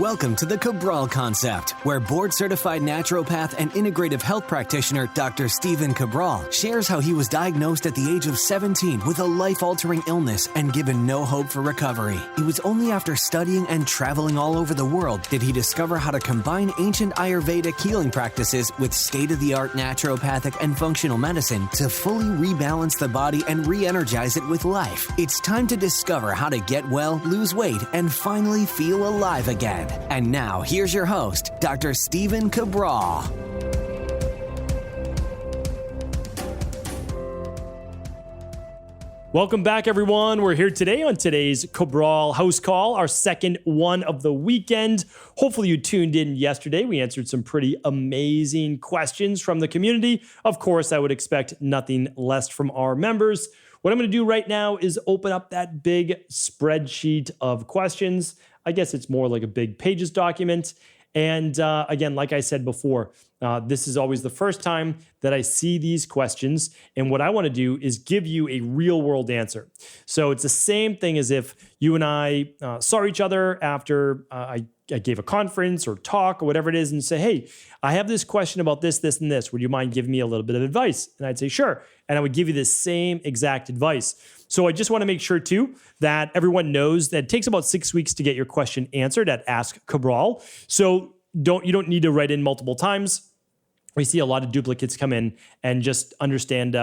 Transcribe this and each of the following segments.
Welcome to the Cabral Concept, where board-certified naturopath and integrative health practitioner Dr. Stephen Cabral shares how he was diagnosed at the age of 17 with a life-altering illness and given no hope for recovery. It was only after studying and traveling all over the world did he discover how to combine ancient Ayurvedic healing practices with state-of-the-art naturopathic and functional medicine to fully rebalance the body and re-energize it with life. It's time to discover how to get well, lose weight, and finally feel alive again. And now, here's your host, Dr. Stephen Cabral. Welcome back, everyone. We're here today on today's Cabral HouseCall, our second one of the weekend. Hopefully you tuned in yesterday. We answered some pretty amazing questions from the community. Of course, I would expect nothing less from our members. What I'm going to do right now is open up that big spreadsheet of questions. I guess it's more like a big pages document. And again, like I said before, this is always the first time that I see these questions. And what I want to do is give you a real world answer. So it's the same thing as if you and I saw each other after I gave a conference or talk or whatever it is and say, hey, I have this question about this, this, and this. Would you mind giving me a little bit of advice? And I'd say, sure. And I would give you the same exact advice. So I just want to make sure too that everyone knows that it takes about 6 weeks to get your question answered at Ask Cabral. So you don't need to write in multiple times. We see a lot of duplicates come in, and just understand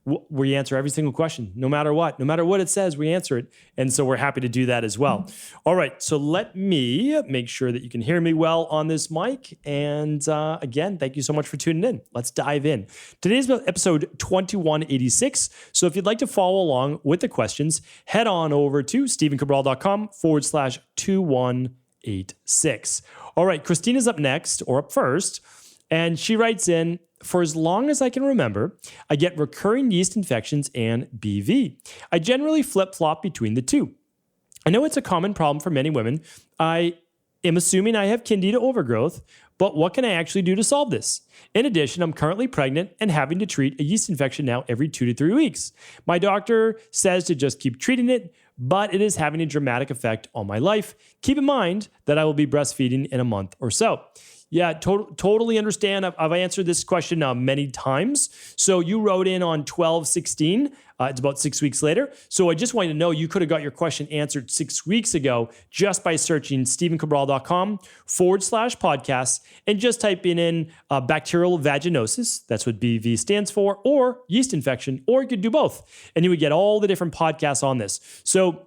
we answer every single question, no matter what it says, we answer it. And so we're happy to do that as well. All right. So let me make sure that you can hear me well on this mic. And again, thank you so much for tuning in. Let's dive in. Today's episode 2186. So if you'd like to follow along with the questions, head on over to stephencabral.com/2186. All right. Krystina's up next, or up first. And she writes in, for as long as I can remember, I get recurring yeast infections and BV. I generally flip-flop between the two. I know it's a common problem for many women. I am assuming I have candida overgrowth, but what can I actually do to solve this? In addition, I'm currently pregnant and having to treat a yeast infection now every 2 to 3 weeks. My doctor says to just keep treating it, but it is having a dramatic effect on my life. Keep in mind that I will be breastfeeding in a month or so. Yeah, totally understand. I've answered this question many times. So you wrote in on 12/16. It's about 6 weeks later. So I just want you to know you could have got your question answered 6 weeks ago just by searching stephencabral.com/podcasts and just typing in bacterial vaginosis. That's what BV stands for, or yeast infection, or you could do both. And you would get all the different podcasts on this. So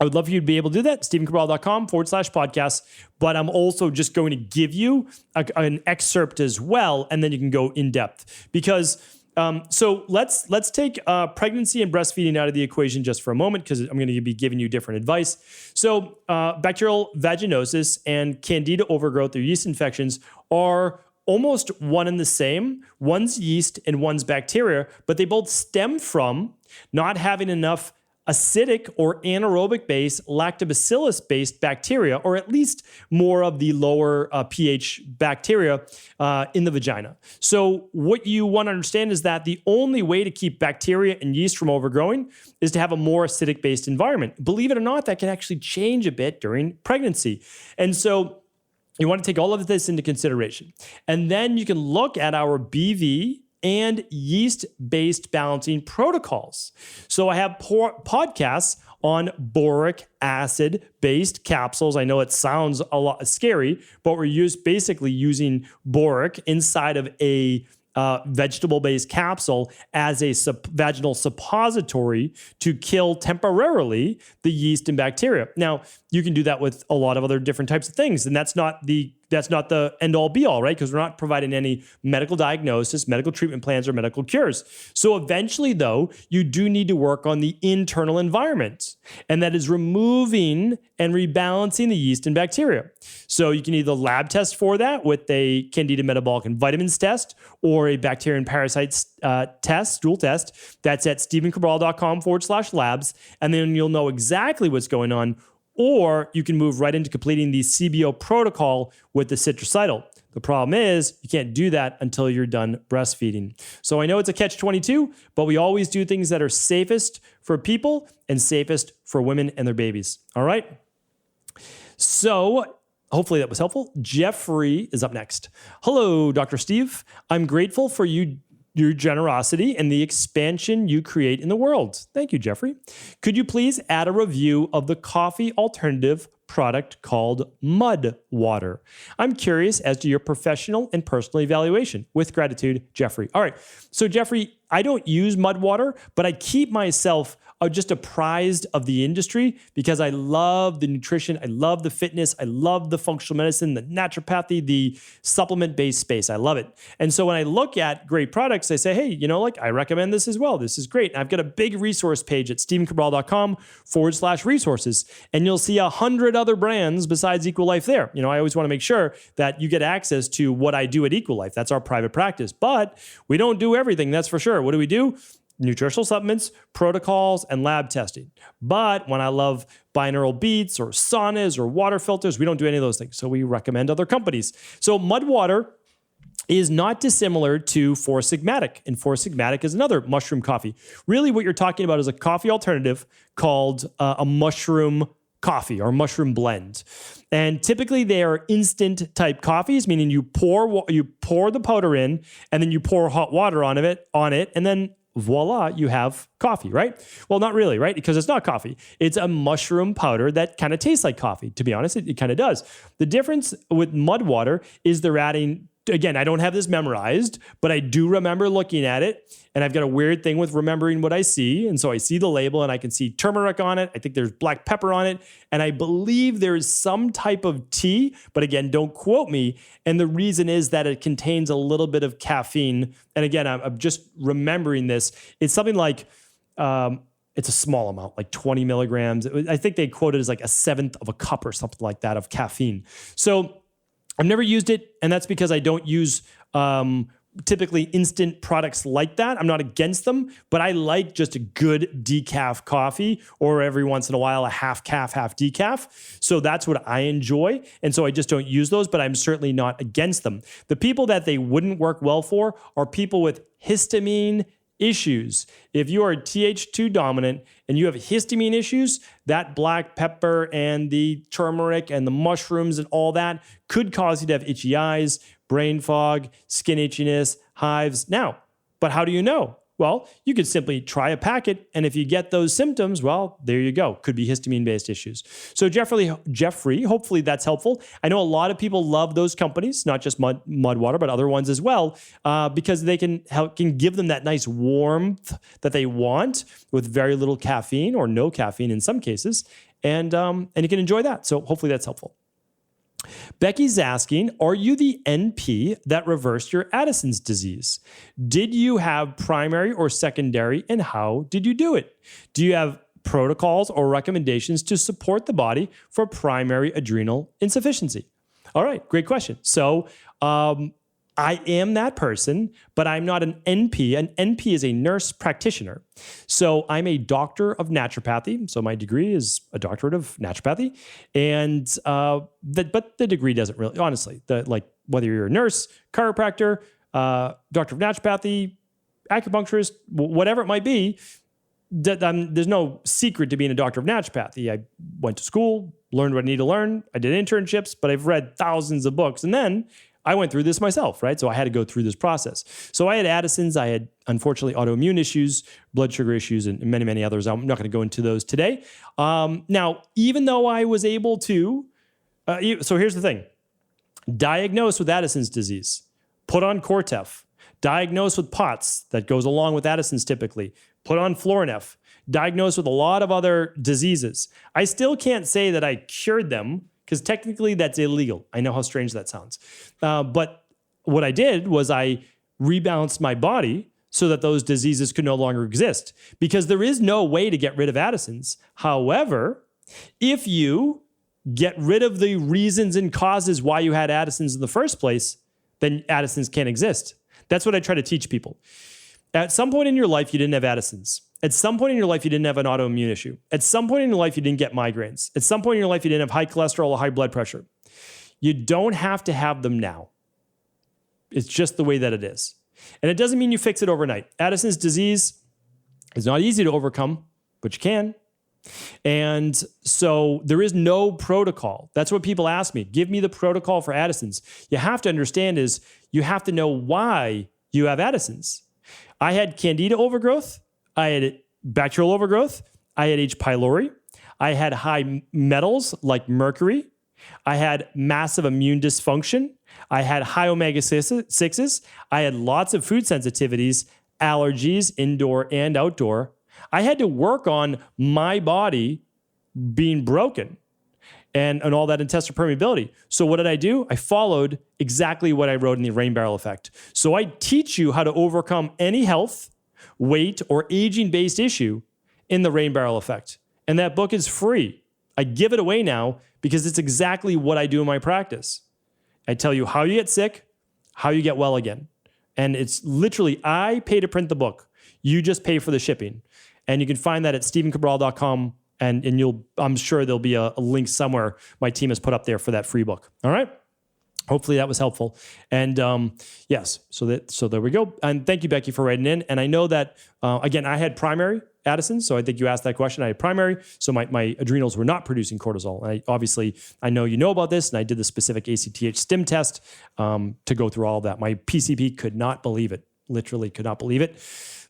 I would love for you to be able to do that, stephencabral.com/podcasts. But I'm also just going to give you an excerpt as well, and then you can go in depth. Because so let's take pregnancy and breastfeeding out of the equation just for a moment, because I'm going to be giving you different advice. So bacterial vaginosis and candida overgrowth, or yeast infections, are almost one and the same. One's yeast and one's bacteria, but they both stem from not having enough acidic or anaerobic-based, lactobacillus-based bacteria, or at least more of the lower pH bacteria in the vagina. So what you want to understand is that the only way to keep bacteria and yeast from overgrowing is to have a more acidic-based environment. Believe it or not, that can actually change a bit during pregnancy. And so you want to take all of this into consideration. And then you can look at our BV and yeast-based balancing protocols. So I have podcasts on boric acid-based capsules. I know it sounds a lot scary, but we're basically using boric inside of a vegetable-based capsule as a vaginal suppository to kill temporarily the yeast and bacteria. Now, you can do that with a lot of other different types of things, and that's not the end-all be-all, right? Because we're not providing any medical diagnosis, medical treatment plans, or medical cures. So eventually, though, you do need to work on the internal environment, and that is removing and rebalancing the yeast and bacteria. So you can either lab test for that with a candida metabolic and vitamins test, or a bacteria and parasites test, stool test. That's at stephencabral.com/labs, and then you'll know exactly what's going on. Or you can move right into completing the CBO protocol with the citricidal. The problem is you can't do that until you're done breastfeeding. So I know it's a catch-22, but we always do things that are safest for people and safest for women and their babies. All right? So hopefully that was helpful. Jeffrey is up next. Hello, Dr. Steve. I'm grateful for your generosity and the expansion you create in the world. Thank you, Jeffrey. Could you please add a review of the coffee alternative product called Mud Water? I'm curious as to your professional and personal evaluation. With gratitude, Jeffrey. All right. So, Jeffrey, I don't use Mud Water, but I keep myself just apprised of the industry because I love the nutrition, I love the fitness, I love the functional medicine, the naturopathy, the supplement-based space. I love it. And so when I look at great products, I say, hey, I recommend this as well. This is great. And I've got a big resource page at stevencabral.com/resources, and you'll see 100 other brands besides Equal Life there. I always want to make sure that you get access to what I do at Equal Life. That's our private practice, but we don't do everything. That's for sure. What do? Nutritional supplements, protocols, and lab testing. But when I love binaural beats or saunas or water filters, we don't do any of those things. So we recommend other companies. So Mud Water is not dissimilar to Four Sigmatic. And Four Sigmatic is another mushroom coffee. Really what you're talking about is a coffee alternative called a mushroom coffee or mushroom blend. And typically they are instant type coffees, meaning you pour the powder in and then you pour hot water on it, and then voila, you have coffee, right? Well, not really, right? Because it's not coffee. It's a mushroom powder that kind of tastes like coffee. To be honest, it kind of does. The difference with Mud Water is they're adding, again, I don't have this memorized, but I do remember looking at it. And I've got a weird thing with remembering what I see. And so I see the label and I can see turmeric on it. I think there's black pepper on it. And I believe there is some type of tea, but again, don't quote me. And the reason is that it contains a little bit of caffeine. And again, I'm just remembering this. It's something like, it's a small amount, like 20 milligrams. I think they quote it as like 1/7 of a cup or something like that of caffeine. So I've never used it. And that's because I don't use, typically instant products like that. I'm not against them, but I like just a good decaf coffee or every once in a while a half calf, half decaf. So that's what I enjoy. And so I just don't use those, but I'm certainly not against them. The people that they wouldn't work well for are people with histamine issues. If you are Th2 dominant and you have histamine issues, that black pepper and the turmeric and the mushrooms and all that could cause you to have itchy eyes, brain fog, skin itchiness, hives. Now, but how do you know? Well, you could simply try a packet, and if you get those symptoms, well, there you go. Could be histamine-based issues. So Jeffrey, hopefully that's helpful. I know a lot of people love those companies, not just Mud Water, but other ones as well, because they can give them that nice warmth that they want with very little caffeine or no caffeine in some cases, and you can enjoy that. So hopefully that's helpful. Becky's asking, are you the NP that reversed your Addison's disease? Did you have primary or secondary, and how did you do it? Do you have protocols or recommendations to support the body for primary adrenal insufficiency? All right, great question. So I am that person, but I'm not an NP. An NP is a nurse practitioner. So I'm a doctor of naturopathy. So my degree is a doctorate of naturopathy. And but the degree doesn't really, honestly, whether you're a nurse, chiropractor, doctor of naturopathy, acupuncturist, whatever it might be, there's no secret to being a doctor of naturopathy. I went to school, learned what I need to learn. I did internships, but I've read thousands of books. And then I went through this myself, right? So I had to go through this process. So I had Addison's. I had, unfortunately, autoimmune issues, blood sugar issues, and many, many others. I'm not going to go into those today. Now, even though I was able to, so here's the thing. Diagnosed with Addison's disease, put on Cortef, diagnosed with POTS, that goes along with Addison's typically, put on Florinef, diagnosed with a lot of other diseases. I still can't say that I cured them, because technically that's illegal. I know how strange that sounds. But what I did was I rebalanced my body so that those diseases could no longer exist, because there is no way to get rid of Addison's. However, if you get rid of the reasons and causes why you had Addison's in the first place, then Addison's can't exist. That's what I try to teach people. At some point in your life, you didn't have Addison's. At some point in your life, you didn't have an autoimmune issue. At some point in your life, you didn't get migraines. At some point in your life, you didn't have high cholesterol or high blood pressure. You don't have to have them now. It's just the way that it is. And it doesn't mean you fix it overnight. Addison's disease is not easy to overcome, but you can. And so there is no protocol. That's what people ask me. Give me the protocol for Addison's. You have to understand is you have to know why you have Addison's. I had candida overgrowth. I had bacterial overgrowth. I had H. pylori. I had high metals like mercury. I had massive immune dysfunction. I had high omega-6s. I had lots of food sensitivities, allergies, indoor and outdoor. I had to work on my body being broken and all that intestinal permeability. So what did I do? I followed exactly what I wrote in the Rain Barrel Effect. So I teach you how to overcome any health, weight, or aging-based issue in the Rain Barrel Effect. And that book is free. I give it away now because it's exactly what I do in my practice. I tell you how you get sick, how you get well again. And it's literally, I pay to print the book. You just pay for the shipping. And you can find that at StephenCabral.com. And I'm sure there'll be a link somewhere my team has put up there for that free book. All right. Hopefully that was helpful. And yes, so there we go. And thank you, Becky, for writing in. And I know that, again, I had primary Addison. So I think you asked that question. I had primary. So my adrenals were not producing cortisol. And I know you know about this. And I did the specific ACTH stim test to go through all of that. My PCP could not believe it. Literally could not believe it.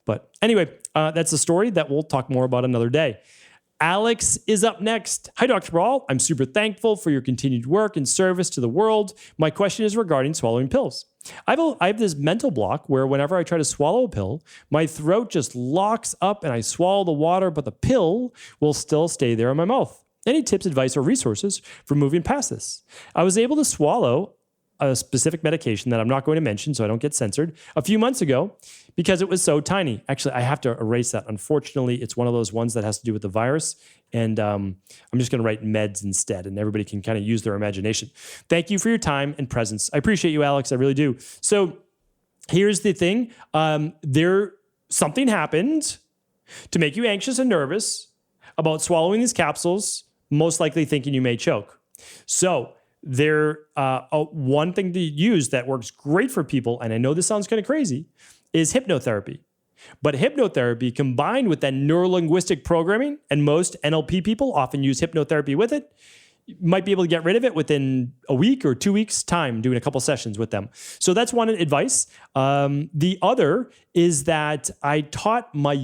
But anyway, that's a story that we'll talk more about another day. Alex is up next. Hi, Dr. Cabral. I'm super thankful for your continued work and service to the world. My question is regarding swallowing pills. I have this mental block where whenever I try to swallow a pill, my throat just locks up and I swallow the water, but the pill will still stay there in my mouth. Any tips, advice, or resources for moving past this? I was able to swallow a specific medication that I'm not going to mention so I don't get censored a few months ago because it was so tiny. Actually, I have to erase that. Unfortunately, it's one of those ones that has to do with the virus. And I'm just going to write meds instead, and everybody can kind of use their imagination. Thank you for your time and presence. I appreciate you, Alex. I really do. So here's the thing. Something happened to make you anxious and nervous about swallowing these capsules, most likely thinking you may choke. So one thing to use that works great for people, and I know this sounds kind of crazy, is hypnotherapy. But hypnotherapy combined with that neurolinguistic programming, and most NLP people often use hypnotherapy with it, you might be able to get rid of it within a week or 2 weeks' time, doing a couple sessions with them. So that's one advice. The other is that I taught my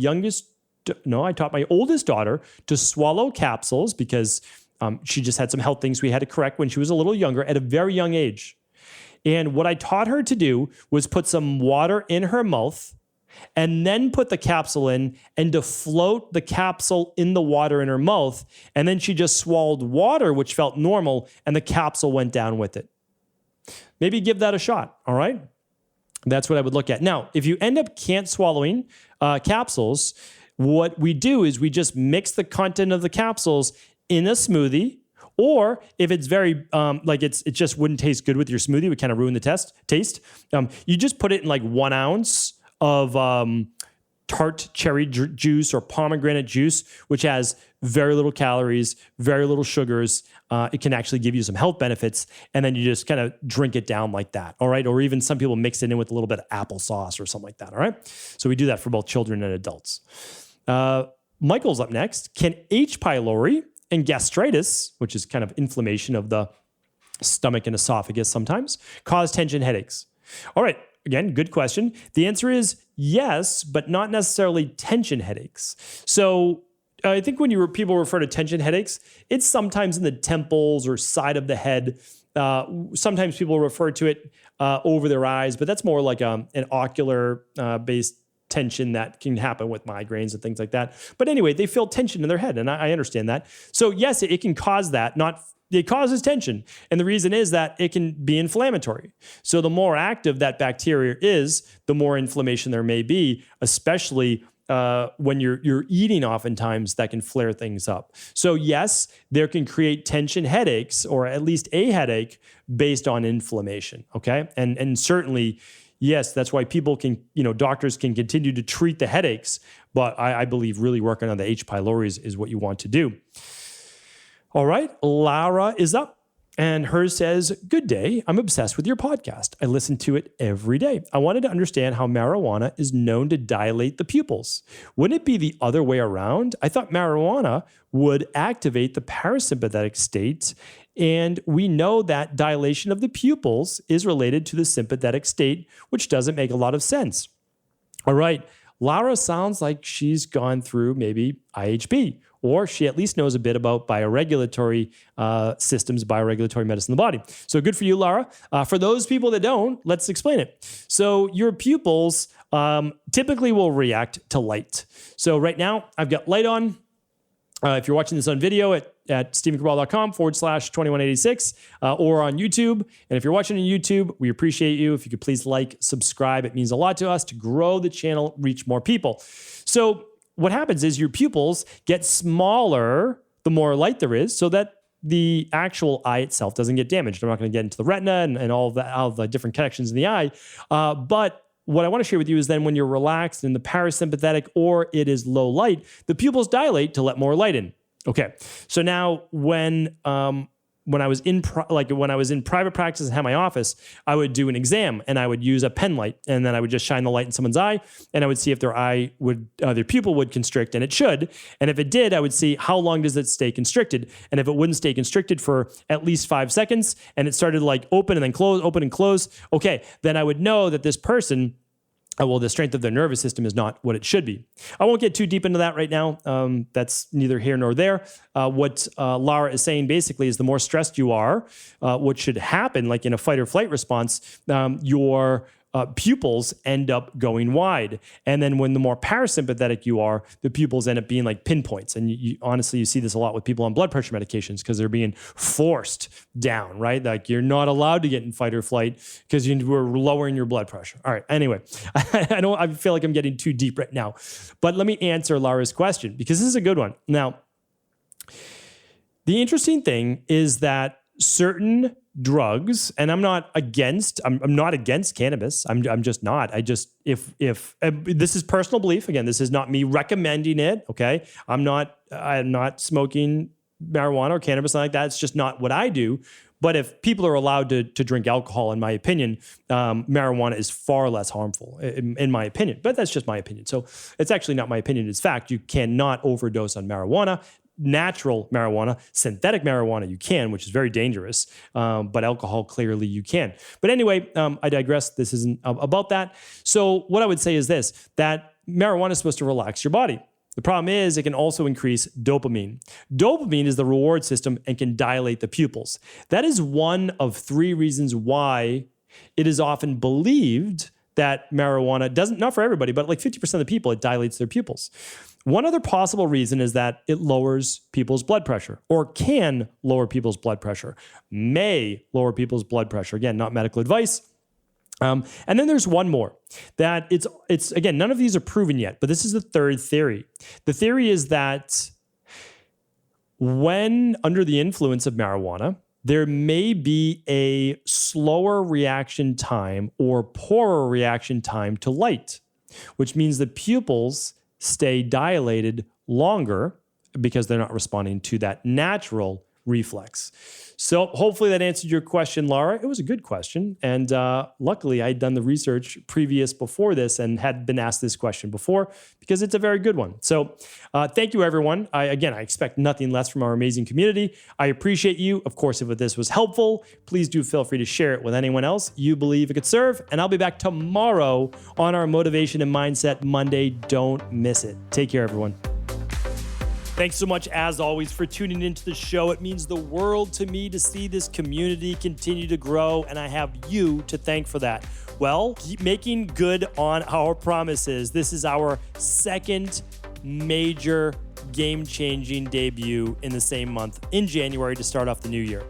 oldest daughter to swallow capsules because she just had some health things we had to correct when she was a little younger at a very young age. And what I taught her to do was put some water in her mouth and then put the capsule in and to float the capsule in the water in her mouth. And then she just swallowed water, which felt normal, and the capsule went down with it. Maybe give that a shot, all right? That's what I would look at. Now, if you end up can't swallowing capsules, what we do is we just mix the content of the capsules in a smoothie, or if it's very, it just wouldn't taste good with your smoothie, it would kind of ruin the taste. You just put it in like 1 ounce of tart cherry juice or pomegranate juice, which has very little calories, very little sugars. It can actually give you some health benefits. And then you just kind of drink it down like that. All right. Or even some people mix it in with a little bit of applesauce or something like that. All right. So we do that for both children and adults. Michael's up next. Can H. pylori and gastritis, which is kind of inflammation of the stomach and esophagus sometimes, cause tension headaches? All right. Again, good question. The answer is yes, but not necessarily tension headaches. So I think when people refer to tension headaches, it's sometimes in the temples or side of the head. Sometimes people refer to it over their eyes, but that's more like an ocular based tension that can happen with migraines and things like that. But anyway, they feel tension in their head, and I understand that. So yes, it can cause that. It causes tension. And the reason is that it can be inflammatory. So the more active that bacteria is, the more inflammation there may be, especially when you're eating oftentimes, that can flare things up. So yes, there can create tension headaches, or at least a headache based on inflammation, okay? And certainly, yes, that's why people can, doctors can continue to treat the headaches, but I believe really working on the H. pylori is what you want to do. All right, Lara is up. And hers says, "Good day. I'm obsessed with your podcast. I listen to it every day. I wanted to understand how marijuana is known to dilate the pupils. Wouldn't it be the other way around? I thought marijuana would activate the parasympathetic state, and we know that dilation of the pupils is related to the sympathetic state, which doesn't make a lot of sense." All right. Lara sounds like she's gone through maybe IHB, or she at least knows a bit about bioregulatory systems, bioregulatory medicine in the body. So good for you, Lara. For those people that don't, let's explain it. So your pupils typically will react to light. So right now, I've got light on. If you're watching this on video at stevencabral.com/2186 or on YouTube. And if you're watching on YouTube, we appreciate you. If you could please like, subscribe. It means a lot to us to grow the channel, reach more people. So what happens is your pupils get smaller the more light there is, so that the actual eye itself doesn't get damaged. I'm not going to get into the retina and all the different connections in the eye. But what I want to share with you is then when you're relaxed in the parasympathetic or it is low light, the pupils dilate to let more light in. Okay, so now when I was in private practice and had my office, I would do an exam and I would use a pen light, and then I would just shine the light in someone's eye, and I would see if their pupil would constrict, and it should. And if it did, I would see how long does it stay constricted, and if it wouldn't stay constricted for at least 5 seconds, and it started to like open and then close, open and close, okay, then I would know that this person, the strength of their nervous system is not what it should be. I won't get too deep into that right now. That's neither here nor there. What Lara is saying basically is the more stressed you are, what should happen, like in a fight or flight response, your pupils end up going wide. And then when the more parasympathetic you are, the pupils end up being like pinpoints. And honestly, you see this a lot with people on blood pressure medications because they're being forced down, right? Like you're not allowed to get in fight or flight because you were lowering your blood pressure. All right. Anyway, I feel like I'm getting too deep right now, but let me answer Lara's question because this is a good one. Now, the interesting thing is that certain drugs, and I'm not against cannabis. I'm just not. If this is personal belief, again, this is not me recommending it. Okay. I'm not smoking marijuana or cannabis like that. It's just not what I do. But if people are allowed to drink alcohol, in my opinion, marijuana is far less harmful, in my opinion. But that's just my opinion. So it's actually not my opinion. It's fact. You cannot overdose on marijuana. Natural marijuana, synthetic marijuana you can, which is very dangerous, but alcohol clearly you can. But anyway, I digress. This isn't about that. So what I would say is this, that marijuana is supposed to relax your body. The problem is it can also increase dopamine. Dopamine is the reward system and can dilate the pupils. That is one of 3 reasons why it is often believed that marijuana doesn't, not for everybody, but like 50% of the people, it dilates their pupils. One other possible reason is that it lowers people's blood pressure, or can lower people's blood pressure, may lower people's blood pressure. Again, not medical advice. And then there's one more, that it's again, none of these are proven yet, but this is the third theory. The theory is that when under the influence of marijuana, there may be a slower reaction time or poorer reaction time to light, which means the pupils stay dilated longer because they're not responding to that natural reflex. So hopefully that answered your question, Lara. It was a good question. And luckily, I had done the research before this and had been asked this question before because it's a very good one. So thank you, everyone. I expect nothing less from our amazing community. I appreciate you. Of course, if this was helpful, please do feel free to share it with anyone else you believe it could serve. And I'll be back tomorrow on our Motivation and Mindset Monday. Don't miss it. Take care, everyone. Thanks so much, as always, for tuning into the show. It means the world to me to see this community continue to grow, and I have you to thank for that. Well, keep making good on our promises. This is our second major game-changing debut in the same month, in January, to start off the new year.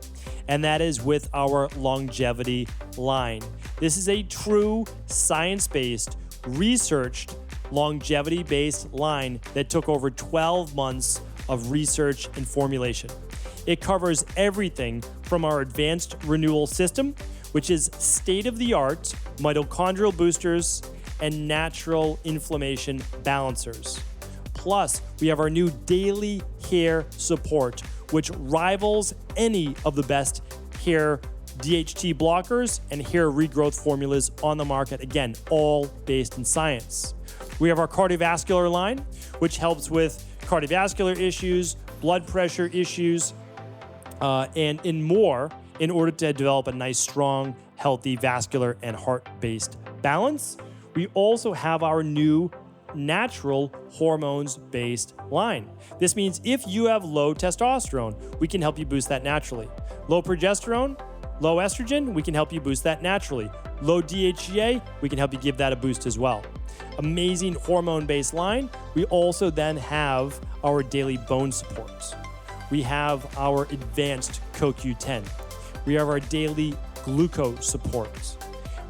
And that is with our longevity line. This is a true science-based, researched, longevity-based line that took over 12 months of research and formulation. It covers everything from our advanced renewal system, which is state-of-the-art mitochondrial boosters and natural inflammation balancers. Plus, we have our new daily hair support, which rivals any of the best hair DHT blockers and hair regrowth formulas on the market. Again, all based in science. We have our cardiovascular line, which helps with cardiovascular issues, blood pressure issues, and more in order to develop a nice, strong, healthy vascular and heart-based balance. We also have our new natural hormones-based line. This means if you have low testosterone, we can help you boost that naturally. Low progesterone, low estrogen, we can help you boost that naturally. Low DHEA, we can help you give that a boost as well. Amazing hormone-based line. We also then have our daily bone supports. We have our advanced CoQ10. We have our daily glucose supports.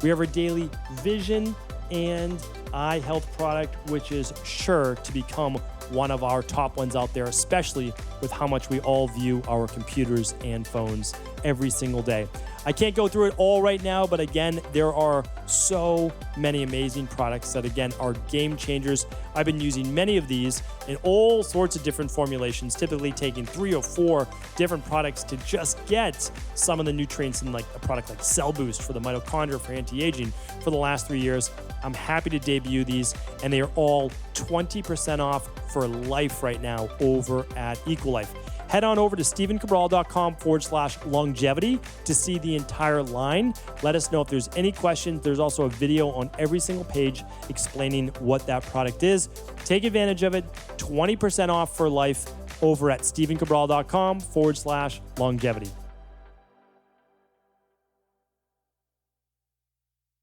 We have our daily vision and eye health product, which is sure to become one of our top ones out there, especially with how much we all view our computers and phones every single day. I can't go through it all right now, but again, there are so many amazing products that, again, are game changers. I've been using many of these in all sorts of different formulations, typically taking 3 or 4 different products to just get some of the nutrients in, like a product like Cell Boost for the mitochondria for anti-aging for the last 3 years. I'm happy to debut these, and they are all 20% off for life right now over at Equalife. Head on over to stevencabral.com/longevity to see the entire line. Let us know if there's any questions. There's also a video on every single page explaining what that product is. Take advantage of it. 20% off for life over at stevencabral.com/longevity.